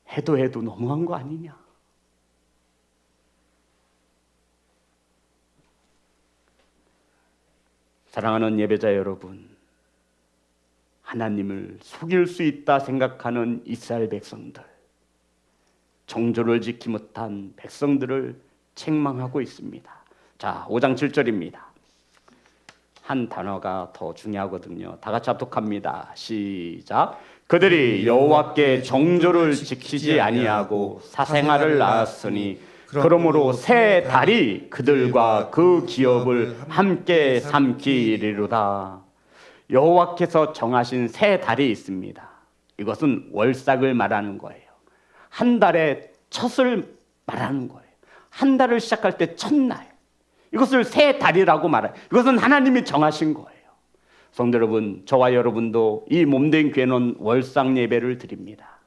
해도 너무한 거 아니냐? 사랑하는 예배자 여러분, 하나님을 속일 수 있다 생각하는 이스라엘 백성들, 정조를 지키 못한 백성들을 책망하고 있습니다. 자, 5장 7절입니다. 한 단어가 더 중요하거든요. 다 같이 합독합니다. 시작. 그들이 여호와께 정조를 지키지 아니하고 사생아를 낳았으니 그러므로 새 달이 그들과 그 기업을 함께 삼키리로다. 여호와께서 정하신 새 달이 있습니다. 이것은 월삭을 말하는 거예요. 한 달의 첫을 말하는 거예요. 한 달을 시작할 때 첫날, 이것을 새 달이라고 말해요. 이것은 하나님이 정하신 거예요. 성도 여러분, 저와 여러분도 이 몸된 교회는 월삭 예배를 드립니다.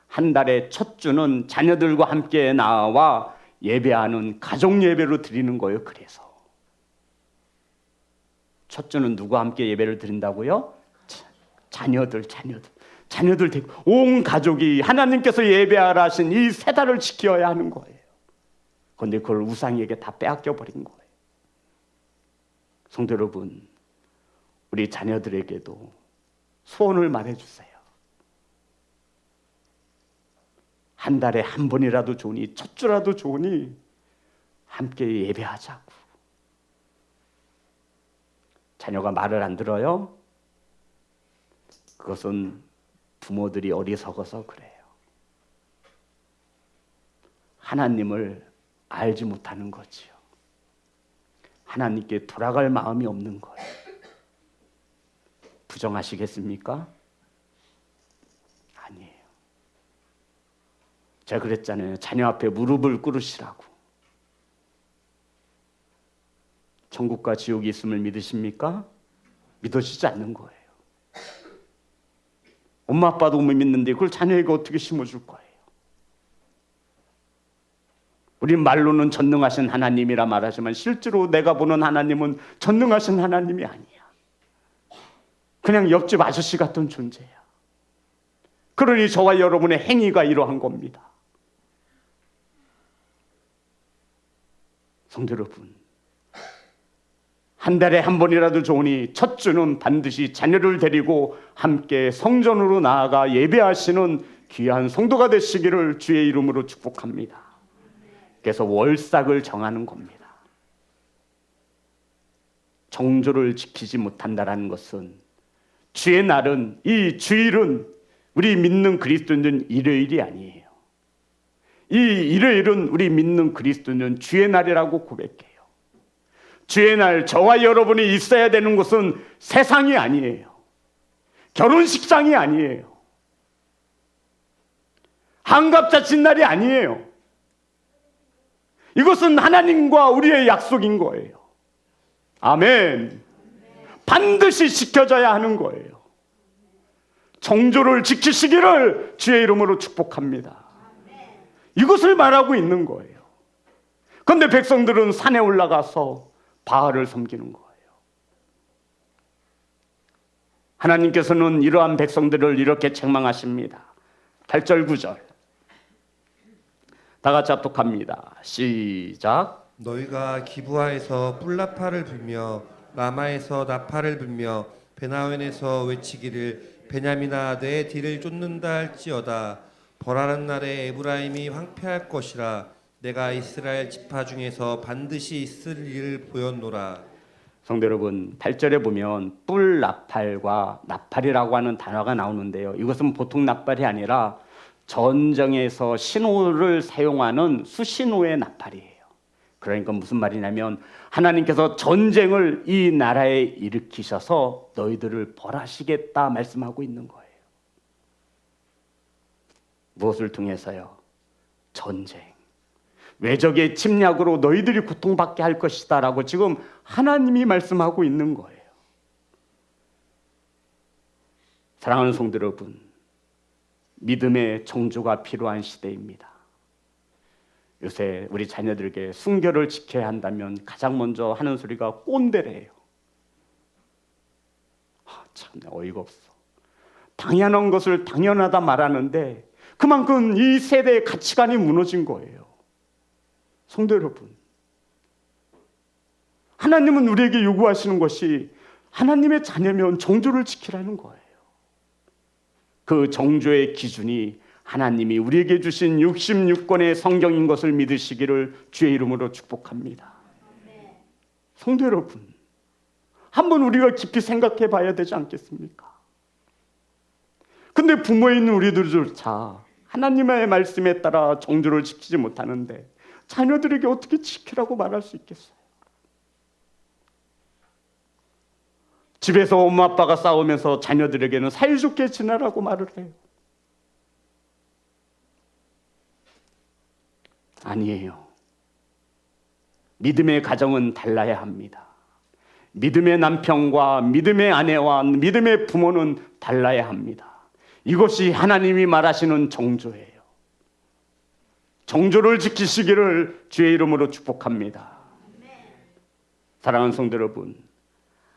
한 달의 첫 주는 자녀들과 함께 나와 예배하는 가족 예배로 드리는 거예요. 그래서 첫 주는 누구와 함께 예배를 드린다고요? 자녀들 데리고 온 가족이 하나님께서 예배하라 하신 이 세 달을 지켜야 하는 거예요. 그런데 그걸 우상에게 다 빼앗겨 버린 거예요. 성도 여러분, 우리 자녀들에게도 소원을 말해주세요. 한 달에 한 번이라도 좋으니, 첫 주라도 좋으니 함께 예배하자고. 자녀가 말을 안 들어요? 그것은 부모들이 어리석어서 그래요. 하나님을 알지 못하는 거지요. 하나님께 돌아갈 마음이 없는 거예요. 부정하시겠습니까? 아니에요. 제가 그랬잖아요. 자녀 앞에 무릎을 꿇으시라고. 천국과 지옥이 있음을 믿으십니까? 믿으시지 않는 거예요. 엄마 아빠도 못 믿는데 그걸 자녀에게 어떻게 심어줄 거예요? 우리 말로는 전능하신 하나님이라 말하지만 실제로 내가 보는 하나님은 전능하신 하나님이 아니야. 그냥 옆집 아저씨 같은 존재야. 그러니 저와 여러분의 행위가 이러한 겁니다. 성도 여러분, 한 달에 한 번이라도 좋으니 첫 주는 반드시 자녀를 데리고 함께 성전으로 나아가 예배하시는 귀한 성도가 되시기를 주의 이름으로 축복합니다. 그래서 월삭을 정하는 겁니다. 정조를 지키지 못한다는 것은 주의 날은, 이 주일은 우리 믿는 그리스도인은 일요일이 아니에요. 이 일요일은 우리 믿는 그리스도인은 주의 날이라고 고백해요. 주의 날, 저와 여러분이 있어야 되는 곳은 세상이 아니에요. 결혼식장이 아니에요. 한갑자친날이 아니에요. 이것은 하나님과 우리의 약속인 거예요. 아멘. 반드시 지켜져야 하는 거예요. 정조를 지키시기를 주의 이름으로 축복합니다. 이것을 말하고 있는 거예요. 그런데 백성들은 산에 올라가서 바알을 섬기는 거예요. 하나님께서는 이러한 백성들을 이렇게 책망하십니다. 8절 9절 다 같이 합독합니다. 시작. 너희가 기브아에서 뿔나파를 불며 라마에서 나파를 불며 베나웬에서 외치기를 베냐민아 내 뒤를 쫓는다 할지어다. 벌하는 날에 에브라임이 황폐할 것이라. 내가 이스라엘 지파 중에서 반드시 있을 일을 보였노라. 성도 여러분, 8절에 보면 뿔 나팔과 나팔이라고 하는 단어가 나오는데요. 이것은 보통 나팔이 아니라 전쟁에서 신호를 사용하는 수신호의 나팔이에요. 그러니까 무슨 말이냐면 하나님께서 전쟁을 이 나라에 일으키셔서 너희들을 벌하시겠다 말씀하고 있는 거예요. 무엇을 통해서요? 전쟁. 외적의 침략으로 너희들이 고통받게 할 것이다 라고 지금 하나님이 말씀하고 있는 거예요. 사랑하는 성도 여러분, 믿음의 정조가 필요한 시대입니다. 요새 우리 자녀들에게 순결을 지켜야 한다면 가장 먼저 하는 소리가 꼰대래요. 참 어이가 없어. 당연한 것을 당연하다 말하는데 그만큼 이 세대의 가치관이 무너진 거예요. 성도 여러분, 하나님은 우리에게 요구하시는 것이 하나님의 자녀면 정조를 지키라는 거예요. 그 정조의 기준이 하나님이 우리에게 주신 66권의 성경인 것을 믿으시기를 주의 이름으로 축복합니다. 성도 여러분, 한번 우리가 깊이 생각해 봐야 되지 않겠습니까? 근데 부모에 있는 우리들조차 하나님의 말씀에 따라 정조를 지키지 못하는데 자녀들에게 어떻게 지키라고 말할 수 있겠어요? 집에서 엄마 아빠가 싸우면서 자녀들에게는 사이좋게 지내라고 말을 해요. 아니에요. 믿음의 가정은 달라야 합니다. 믿음의 남편과 믿음의 아내와 믿음의 부모는 달라야 합니다. 이것이 하나님이 말하시는 정조예요. 정조를 지키시기를 주의 이름으로 축복합니다. 사랑하는 성도 여러분,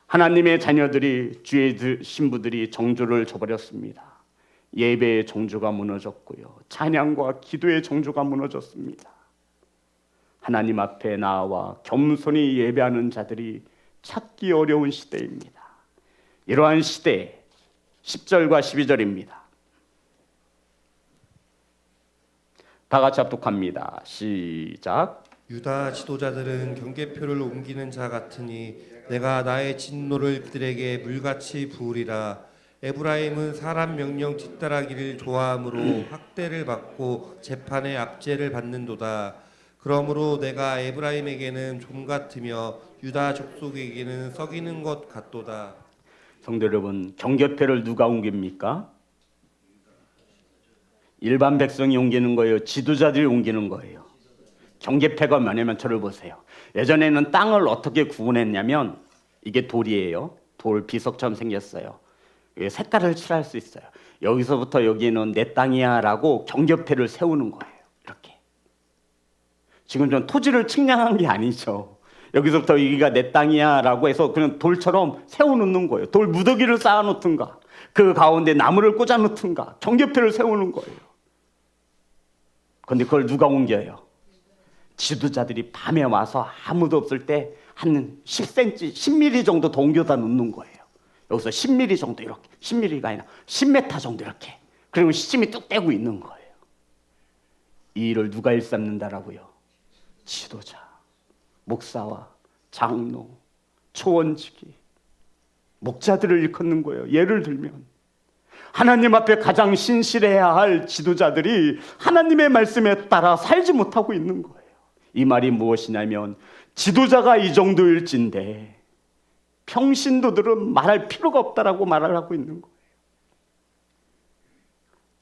하나님의 자녀들이, 주의 신부들이 정조를 저버렸습니다. 예배의 정조가 무너졌고요, 찬양과 기도의 정조가 무너졌습니다. 하나님 앞에 나와 겸손히 예배하는 자들이 찾기 어려운 시대입니다. 이러한 시대에 10절과 12절입니다. 다 같이 합독합니다. 시작. 유다 지도자들은 경계표를 옮기는 자 같으니 내가 나의 진노를 그들에게 물같이 부으리라. 에브라임은 사람 명령 뒤따르기를 좋아하므로 학대를 받고 재판의 압제를 받는도다. 그러므로 내가 에브라임에게는 좀 같으며 유다 족속에게는 썩이는 것 같도다. 성도 여러분, 경계표를 누가 옮깁니까? 일반 백성이 옮기는 거예요? 지도자들이 옮기는 거예요? 경계표가 뭐냐면 저를 보세요. 예전에는 땅을 어떻게 구분했냐면 이게 돌이에요. 돌 비석처럼 생겼어요. 색깔을 칠할 수 있어요. 여기서부터 여기는 내 땅이야 라고 경계표를 세우는 거예요. 이렇게. 지금 좀 토지를 측량한 게 아니죠. 여기서부터 여기가 내 땅이야 라고 해서 그냥 돌처럼 세워놓는 거예요. 돌 무더기를 쌓아놓든가 그 가운데 나무를 꽂아놓든가 경계표를 세우는 거예요. 그런데 그걸 누가 옮겨요? 지도자들이 밤에 와서 아무도 없을 때 한 10cm, 10mm 정도 더 옮겨다 놓는 거예요. 여기서 10mm 정도 이렇게, 10mm가 아니라 10m 정도 이렇게. 그리고 시침이 뚝 떼고 있는 거예요. 이 일을 누가 일삼는다라고요? 지도자, 목사와 장로, 초원지기, 목자들을 일컫는 거예요. 예를 들면 하나님 앞에 가장 신실해야 할 지도자들이 하나님의 말씀에 따라 살지 못하고 있는 거예요. 이 말이 무엇이냐면 지도자가 이 정도일진데 평신도들은 말할 필요가 없다라고 말을 하고 있는 거예요.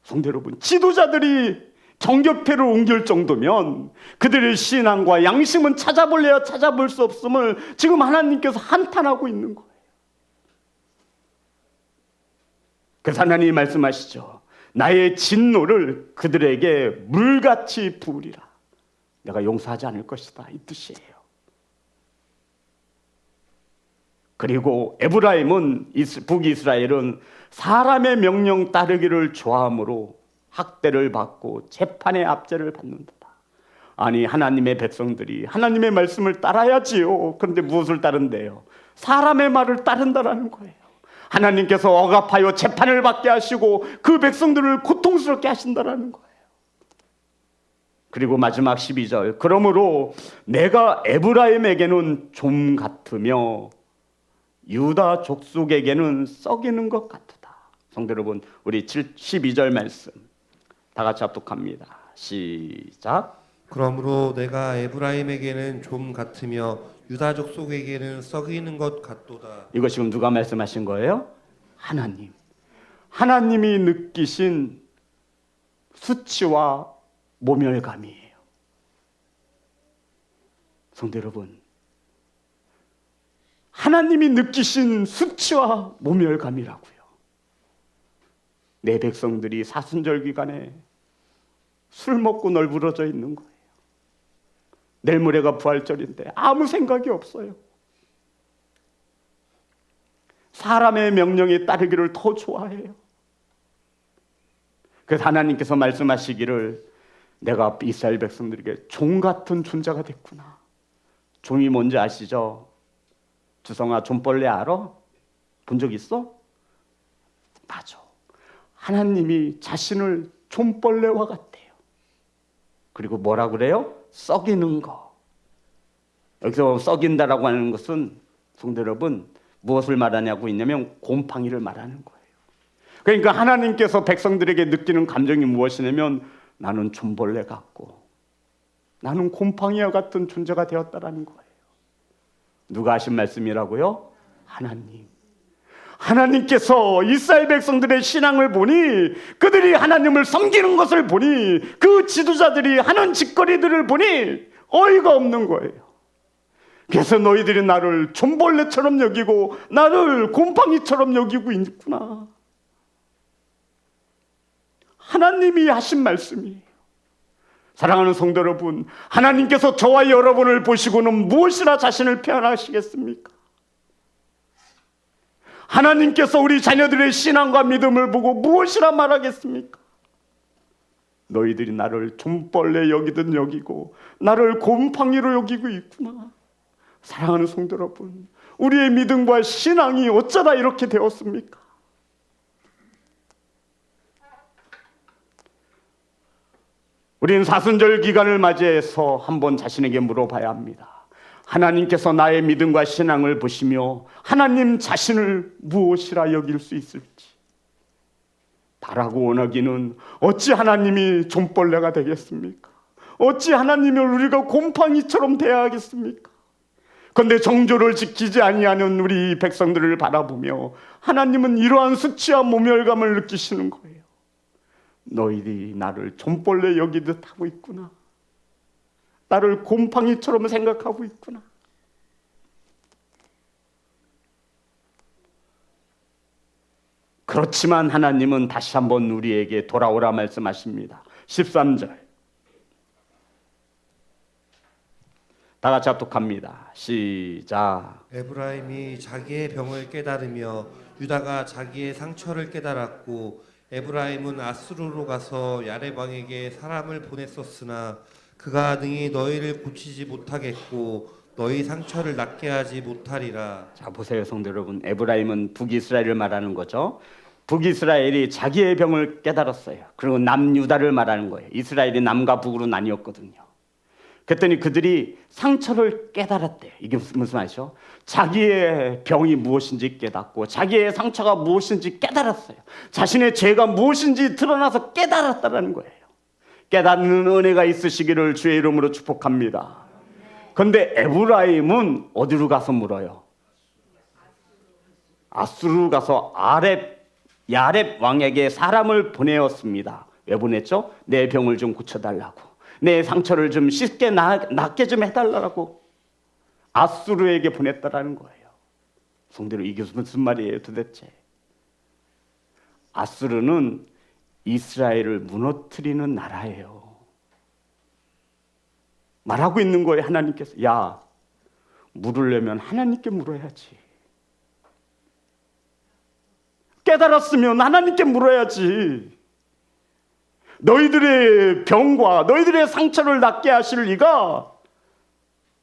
성도 여러분, 지도자들이 경계표를 옮길 정도면 그들의 신앙과 양심은 찾아볼래야 찾아볼 수 없음을 지금 하나님께서 한탄하고 있는 거예요. 그래서 하나님이 말씀하시죠. 나의 진노를 그들에게 물같이 부으리라. 내가 용서하지 않을 것이다, 이 뜻이에요. 그리고 에브라임은, 북이스라엘은 사람의 명령 따르기를 좋아하므로 학대를 받고 재판의 압제를 받는다. 아니, 하나님의 백성들이 하나님의 말씀을 따라야지요. 그런데 무엇을 따른대요? 사람의 말을 따른다라는 거예요. 하나님께서 억압하여 재판을 받게 하시고 그 백성들을 고통스럽게 하신다라는 거예요. 그리고 마지막 12절. 그러므로 내가 에브라임에게는 좀 같으며 유다 족속에게는 썩이는 것 같다. 성도 여러분, 우리 12절 말씀 다 같이 합독합니다. 시작. 그러므로 내가 에브라임에게는 좀 같으며 유다 족속에게는 썩이는 것 같도다. 이거 지금 누가 말씀하신 거예요? 하나님. 하나님이 느끼신 수치와 모멸감이에요. 성도 여러분, 하나님이 느끼신 수치와 모멸감이라고요. 내 백성들이 사순절 기간에 술 먹고 널브러져 있는 거예요. 내일 모레가 부활절인데 아무 생각이 없어요. 사람의 명령에 따르기를 더 좋아해요. 그래서 하나님께서 말씀하시기를 내가 이스라엘 백성들에게 종 같은 존재가 됐구나. 종이 뭔지 아시죠? 주성아, 종벌레 알아? 본 적 있어? 맞아. 하나님이 자신을 종벌레와 같대요. 그리고 뭐라 그래요? 썩이는 거. 여기서 썩인다라고 하는 것은 성도 여러분 무엇을 말하냐고 있냐면 곰팡이를 말하는 거예요. 그러니까 하나님께서 백성들에게 느끼는 감정이 무엇이냐면 나는 종벌레 같고 나는 곰팡이와 같은 존재가 되었다라는 거예요. 누가 하신 말씀이라고요? 하나님. 하나님께서 이스라엘 백성들의 신앙을 보니 그들이 하나님을 섬기는 것을 보니 그 지도자들이 하는 짓거리들을 보니 어이가 없는 거예요. 그래서 너희들이 나를 종벌레처럼 여기고 나를 곰팡이처럼 여기고 있구나. 하나님이 하신 말씀이에요. 사랑하는 성도 여러분, 하나님께서 저와 여러분을 보시고는 무엇이라 자신을 표현하시겠습니까? 하나님께서 우리 자녀들의 신앙과 믿음을 보고 무엇이라 말하겠습니까? 너희들이 나를 종벌레 여기든 여기고 나를 곰팡이로 여기고 있구나. 사랑하는 성도 여러분, 우리의 믿음과 신앙이 어쩌다 이렇게 되었습니까? 우리는 사순절 기간을 맞이해서 한번 자신에게 물어봐야 합니다. 하나님께서 나의 믿음과 신앙을 보시며 하나님 자신을 무엇이라 여길 수 있을지. 바라고 원하기는 어찌 하나님이 종벌레가 되겠습니까? 어찌 하나님을 우리가 곰팡이처럼 대하겠습니까? 그런데 정조를 지키지 아니하는 우리 백성들을 바라보며 하나님은 이러한 수치와 모멸감을 느끼시는 거예요. 너희들이 나를 종벌레 여기듯 하고 있구나. 나를 곰팡이처럼 생각하고 있구나. 그렇지만 하나님은 다시 한번 우리에게 돌아오라 말씀하십니다. 13절 다 같이 합독합니다. 시작. 에브라임이 자기의 병을 깨달으며 유다가 자기의 상처를 깨달았고 에브라임은 아수르로 가서 야렙 왕에게 사람을 보냈었으나 그가 능히 너희를 고치지 못하겠고 너희 상처를 낫게 하지 못하리라. 자, 보세요 성도 여러분, 에브라임은 북이스라엘을 말하는 거죠. 북이스라엘이 자기의 병을 깨달았어요. 그리고 남유다를 말하는 거예요. 이스라엘이 남과 북으로 나뉘었거든요. 그랬더니 그들이 상처를 깨달았대요. 이게 무슨 말이죠? 자기의 병이 무엇인지 깨닫고 자기의 상처가 무엇인지 깨달았어요. 자신의 죄가 무엇인지 드러나서 깨달았다는 거예요. 깨닫는 은혜가 있으시기를 주의 이름으로 축복합니다. 그런데 에브라임은 어디로 가서 물어요? 아수르 가서 야렙 왕에게 사람을 보내었습니다. 왜 보냈죠? 내 병을 좀 고쳐달라고, 내 상처를 좀 쉽게 낫게 좀 해달라고 아수르에게 보냈다라는 거예요. 성도로 이게 무슨 말이에요 도대체? 아수르는 이스라엘을 무너뜨리는 나라예요. 말하고 있는 거예요. 하나님께서 야, 물으려면 하나님께 물어야지. 깨달았으면 하나님께 물어야지. 너희들의 병과 너희들의 상처를 낫게 하실 리가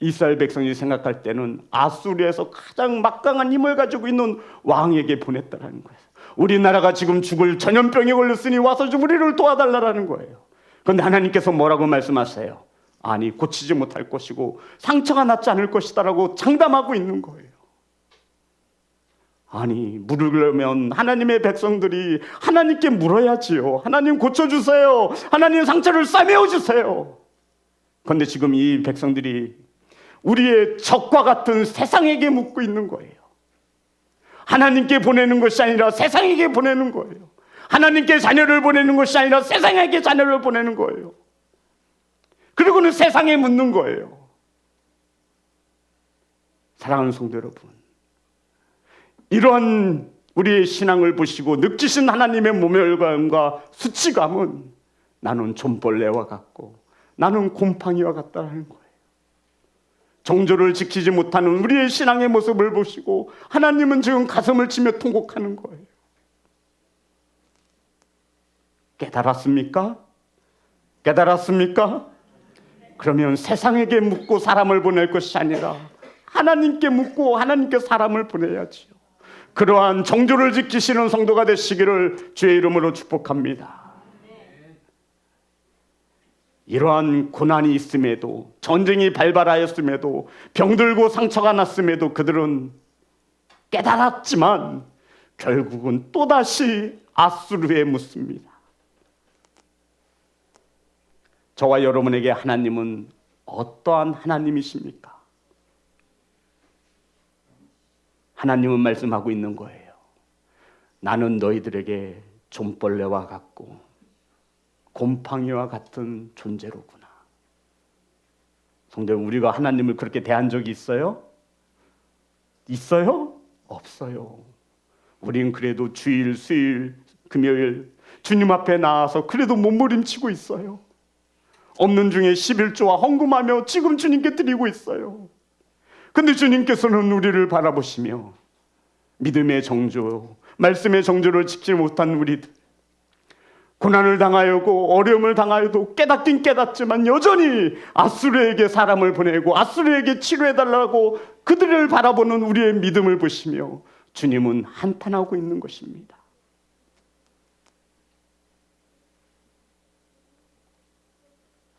이스라엘 백성이 생각할 때는 아수르에서 가장 막강한 힘을 가지고 있는 왕에게 보냈다라는 거예요. 우리나라가 지금 죽을 전염병에 걸렸으니 와서 좀 우리를 도와달라는 거예요. 그런데 하나님께서 뭐라고 말씀하세요? 아니, 고치지 못할 것이고 상처가 낫지 않을 것이다라고 장담하고 있는 거예요. 아니, 물으려면 하나님의 백성들이 하나님께 물어야지요. 하나님 고쳐주세요. 하나님 상처를 싸매어 주세요. 그런데 지금 이 백성들이 우리의 적과 같은 세상에게 묻고 있는 거예요. 하나님께 보내는 것이 아니라 세상에게 보내는 거예요. 하나님께 자녀를 보내는 것이 아니라 세상에게 자녀를 보내는 거예요. 그리고는 세상에 묻는 거예요. 사랑하는 성도 여러분, 이러한 우리의 신앙을 보시고 느끼신 하나님의 모멸감과 수치감은 나는 좀벌레와 같고 나는 곰팡이와 같다는 거예요. 정조를 지키지 못하는 우리의 신앙의 모습을 보시고 하나님은 지금 가슴을 치며 통곡하는 거예요. 깨달았습니까? 깨달았습니까? 그러면 세상에게 묻고 사람을 보낼 것이 아니라 하나님께 묻고 하나님께 사람을 보내야지요. 그러한 정조를 지키시는 성도가 되시기를 주의 이름으로 축복합니다. 이러한 고난이 있음에도, 전쟁이 발발하였음에도, 병들고 상처가 났음에도 그들은 깨달았지만 결국은 또다시 아수르에 묻습니다. 저와 여러분에게 하나님은 어떠한 하나님이십니까? 하나님은 말씀하고 있는 거예요. 나는 너희들에게 좀벌레와 같고 곰팡이와 같은 존재로구나. 성도 여러분, 우리가 하나님을 그렇게 대한 적이 있어요? 있어요? 없어요. 우린 그래도 주일, 수일, 금요일 주님 앞에 나와서 그래도 몸부림치고 있어요. 없는 중에 11조와 헌금하며 지금 주님께 드리고 있어요. 근데 주님께서는 우리를 바라보시며 믿음의 정조, 말씀의 정조를 지키지 못한 우리들, 고난을 당하여고 어려움을 당하여도 깨닫긴 깨닫지만 여전히 아수르에게 사람을 보내고 아수르에게 치료해달라고 그들을 바라보는 우리의 믿음을 보시며 주님은 한탄하고 있는 것입니다.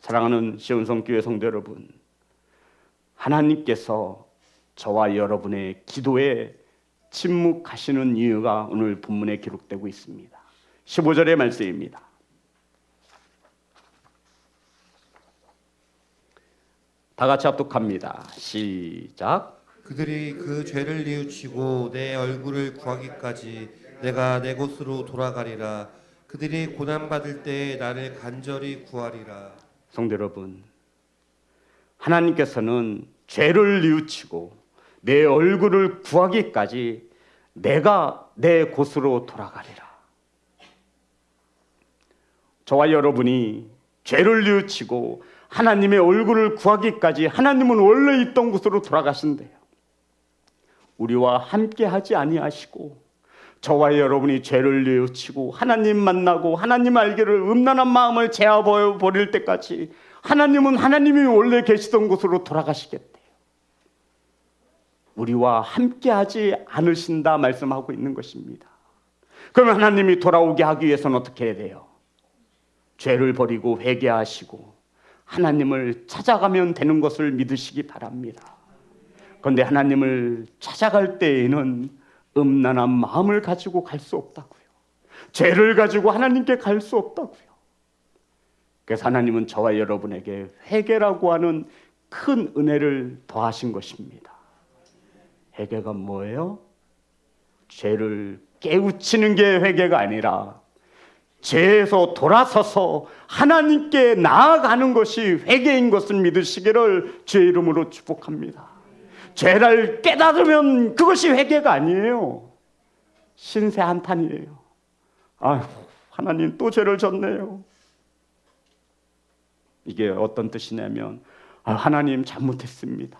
사랑하는 시온성교회 성도 여러분, 하나님께서 저와 여러분의 기도에 침묵하시는 이유가 오늘 본문에 기록되고 있습니다. 15절의 말씀입니다. 다 같이 합독합니다. 시작. 그들이 그 죄를 뉘우치고 내 얼굴을 구하기까지 내가 내 곳으로 돌아가리라. 그들이 고난받을 때에 나를 간절히 구하리라. 성도 여러분, 하나님께서는 죄를 뉘우치고 내 얼굴을 구하기까지 내가 내 곳으로 돌아가리라. 저와 여러분이 죄를 뉘우치고 하나님의 얼굴을 구하기까지 하나님은 원래 있던 곳으로 돌아가신대요. 우리와 함께하지 아니하시고 저와 여러분이 죄를 뉘우치고 하나님 만나고 하나님 알기를 음란한 마음을 제어버려 버릴 때까지 하나님은 하나님이 원래 계시던 곳으로 돌아가시겠대요. 우리와 함께하지 않으신다 말씀하고 있는 것입니다. 그러면 하나님이 돌아오게 하기 위해서는 어떻게 해야 돼요? 죄를 버리고 회개하시고 하나님을 찾아가면 되는 것을 믿으시기 바랍니다. 그런데 하나님을 찾아갈 때에는 음란한 마음을 가지고 갈 수 없다고요. 죄를 가지고 하나님께 갈 수 없다고요. 그래서 하나님은 저와 여러분에게 회개라고 하는 큰 은혜를 더하신 것입니다. 회개가 뭐예요? 죄를 깨우치는 게 회개가 아니라 죄에서 돌아서서 하나님께 나아가는 것이 회개인 것을 믿으시기를 주의 이름으로 축복합니다. 죄를 깨달으면 그것이 회개가 아니에요. 신세 한탄이에요. 아휴, 하나님 또 죄를 졌네요. 이게 어떤 뜻이냐면 하나님 잘못했습니다.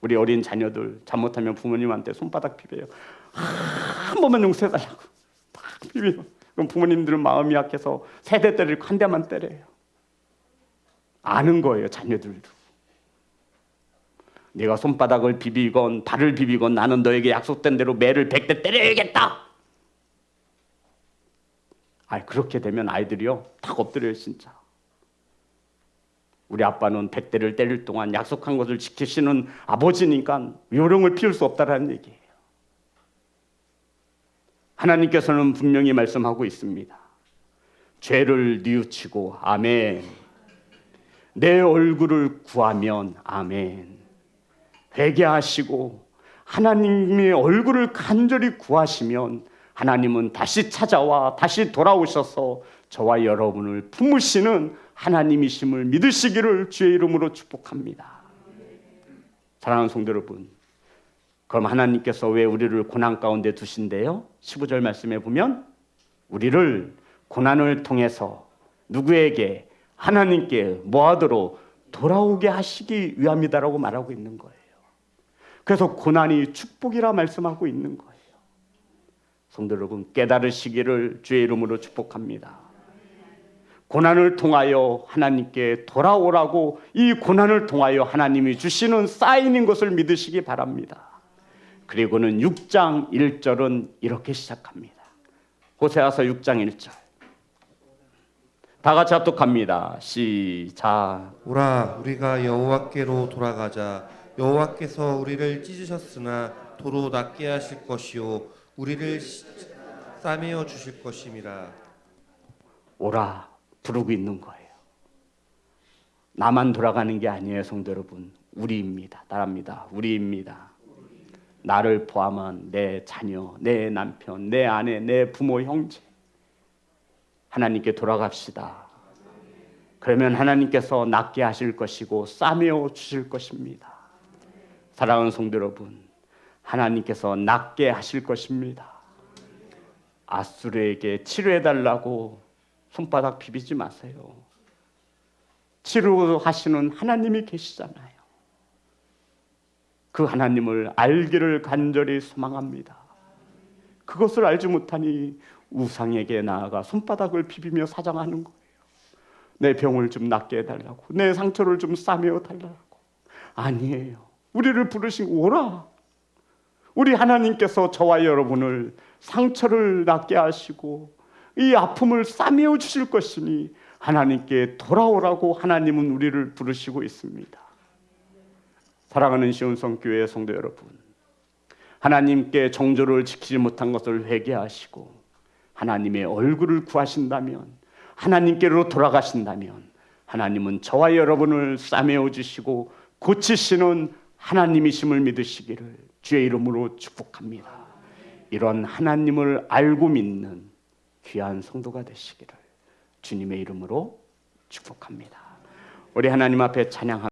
우리 어린 자녀들 잘못하면 부모님한테 손바닥 비벼요. 한 번만 용서해달라고 딱 비벼요. 그럼 부모님들은 마음이 약해서 세대 때리고 한 대만 때려요. 아는 거예요, 자녀들도. 네가 손바닥을 비비건 발을 비비건 나는 너에게 약속된 대로 매를 100대 때려야겠다. 그렇게 되면 아이들이요 탁 엎드려요 진짜. 우리 아빠는 100대를 때릴 동안 약속한 것을 지키시는 아버지니까 요령을 피울 수 없다라는 얘기예요. 하나님께서는 분명히 말씀하고 있습니다. 죄를 뉘우치고 아멘. 내 얼굴을 구하면 아멘. 회개하시고 하나님의 얼굴을 간절히 구하시면 하나님은 다시 찾아와 다시 돌아오셔서 저와 여러분을 품으시는 하나님이심을 믿으시기를 주의 이름으로 축복합니다. 사랑하는 성도 여러분, 그럼 하나님께서 왜 우리를 고난 가운데 두신대요? 15절 말씀에 보면 우리를 고난을 통해서 누구에게? 하나님께 뭐하도록? 돌아오게 하시기 위함이다라고 말하고 있는 거예요. 그래서 고난이 축복이라 말씀하고 있는 거예요. 성도 여러분, 깨달으시기를 주의 이름으로 축복합니다. 고난을 통하여 하나님께 돌아오라고, 이 고난을 통하여 하나님이 주시는 사인인 것을 믿으시기 바랍니다. 그리고는 6장 1절은 이렇게 시작합니다. 호세아서 6장 1절 다 같이 합독합니다. 시작. 오라 우리가 여호와께로 돌아가자. 여호와께서 우리를 찢으셨으나 도로 낫게 하실 것이요 우리를 싸매어 주실 것임이라. 오라 부르고 있는 거예요. 나만 돌아가는 게 아니에요, 성도 여러분. 우리입니다. 따라합니다. 우리입니다. 나를 포함한 내 자녀, 내 남편, 내 아내, 내 부모, 형제, 하나님께 돌아갑시다. 그러면 하나님께서 낫게 하실 것이고 싸매어 주실 것입니다. 사랑하는 성도 여러분, 하나님께서 낫게 하실 것입니다. 아수르에게 치료해달라고 손바닥 비비지 마세요. 치료하시는 하나님이 계시잖아요. 그 하나님을 알기를 간절히 소망합니다. 그것을 알지 못하니 우상에게 나아가 손바닥을 비비며 사정하는 거예요. 내 병을 좀 낫게 해달라고, 내 상처를 좀 싸매어 달라고. 아니에요. 우리를 부르신 오라. 우리 하나님께서 저와 여러분을 상처를 낫게 하시고 이 아픔을 싸매어 주실 것이니 하나님께 돌아오라고 하나님은 우리를 부르시고 있습니다. 사랑하는 시온성교회 성도 여러분, 하나님께 정조를 지키지 못한 것을 회개하시고 하나님의 얼굴을 구하신다면, 하나님께로 돌아가신다면 하나님은 저와 여러분을 싸매어 주시고 고치시는 하나님이심을 믿으시기를 주의 이름으로 축복합니다. 이런 하나님을 알고 믿는 귀한 성도가 되시기를 주님의 이름으로 축복합니다. 우리 하나님 앞에 찬양합니다.